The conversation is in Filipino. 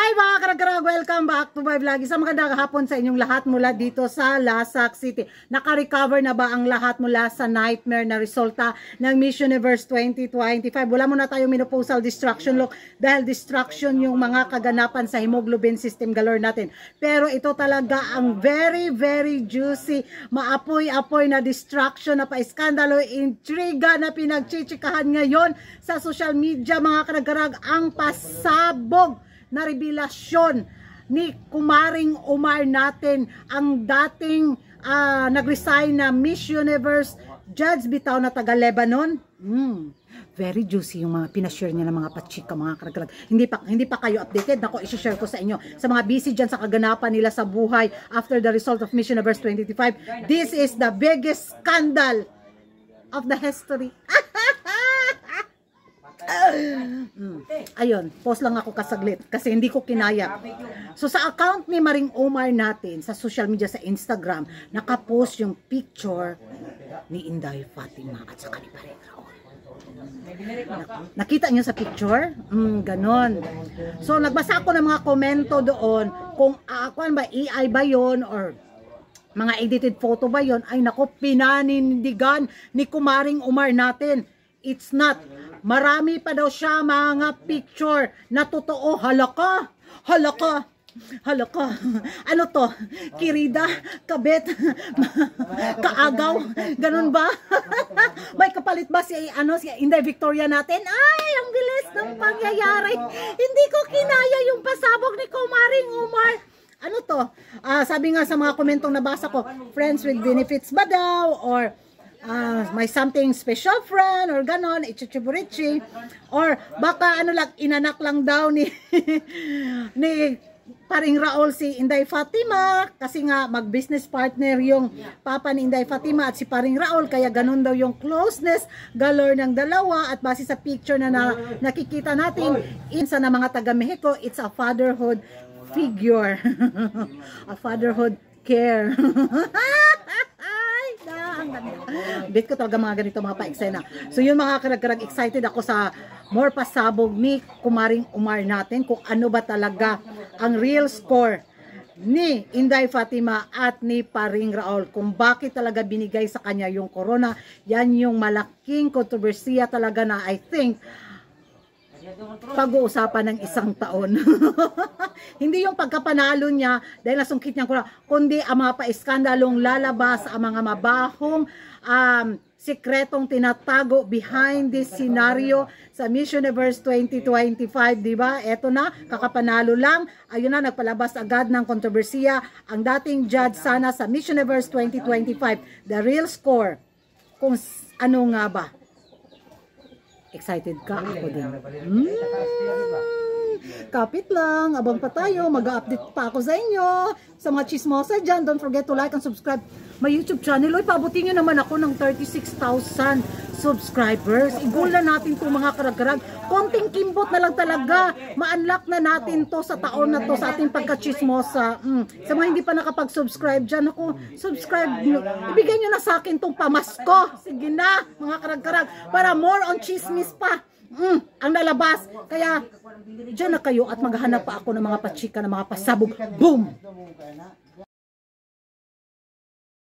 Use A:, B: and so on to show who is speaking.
A: Hi mga karag-karag! Welcome back to my vlog. Isang magandang hapon sa inyong lahat mula dito sa Lasak City. Naka-recover na ba ang lahat mula sa nightmare na resulta ng Miss Universe 2025? Wala muna tayong menopausal distraction look dahil distraction yung mga kaganapan sa hemoglobin system galore natin. Pero ito talaga ang very juicy, maapoy-apoy na distraction na pa-iskandalo, intriga na pinagchichikahan ngayon sa social media mga karag-karag. Ang pasabog na revelasyon ni Kumaring Umar natin, ang dating nag-resign na Miss Universe Judge bitaw na taga Lebanon. Very juicy yung mga pinashare niya ng mga pachika mga karaglag. Hindi pa kayo updated, nako i-share ko sa inyo. Sa mga busy dyan sa kaganapan nila sa buhay after the result of Miss Universe 2025, this is the biggest scandal of the history. Ayun, post lang ako kasaglit kasi hindi ko kinaya. So sa account ni Maring Umar natin sa social media sa Instagram, nakapost yung picture ni Inday Fatima at saka ni Paring Raul. Nakita niyo sa picture? Ganon. So nagbasa ako ng mga komento doon kung kuan ba AI ba yon or mga edited photo ba yon. Ay nako, pinanindigan ni Kumaring Umar natin. It's not. Marami pa daw siya mga picture na totoo. Halaka. Ano to? Kirida? Kabet? Kaagaw? Ganun ba? May kapalit ba si Inday Victoria natin? Ay, ang bilis ng pangyayari. Hindi ko kinaya yung pasabog ni Kumaring Umar. Ano to? Sabi nga sa mga komentong nabasa ko, friends with benefits ba daw? Or may something special friend or ganon, ichuchuburichi, or baka inanak lang daw ni ni Paring Raul si Inday Fatima kasi nga mag-business partner yung papa ni Inday Fatima at si Paring Raul, kaya ganon daw yung closeness galore ng dalawa. At base sa picture na nakikita natin sa na mga taga Mexico, it's a fatherhood figure. A fatherhood care. Bit ko talaga mga ganito mga pa-eksena. So yun mga karag-karag, excited ako sa more pasabog ni Kumaring Umar natin kung ano ba talaga ang real score ni Inday Fatima at ni Paring Raul, kung bakit talaga binigay sa kanya yung corona. Yan yung malaking kontrobersiya talaga na I think pag-uusapan ng isang taon. Hindi yung pagkapanalo niya dahil nasungkit niya kundi ang mga pa-iskandalong lalabas, ang mga mabahong sikretong tinatago behind this scenario sa Miss Universe 2025, di ba? Eto na, kakapanalo lang, ayun na, nagpalabas agad ng kontrobersiya ang dating judge sana sa Miss Universe 2025. The real score, kung ano nga ba? Excited ka? Ako din. Kapit lang, abang pa tayo, mag-update pa ako sa inyo. Sa mga chismosa dyan, don't forget to like and subscribe my YouTube channel. Oy, pabutin nyo naman ako ng 36,000 subscribers. I-goal na natin itong mga karag-karag. Konting kimbot na lang talaga. Ma-unlock na natin to sa taon na to sa ating pagka-chismosa. Sa mga hindi pa nakapag-subscribe dyan, ako, subscribe nyo. Ibigay nyo na sa akin tong pamasko. Sige na, mga karag-karag. Para more on chismis pa. Ang lalabas. Kaya, dyan na kayo at maghahanap pa ako ng mga pachika, ng mga pasabog. Boom!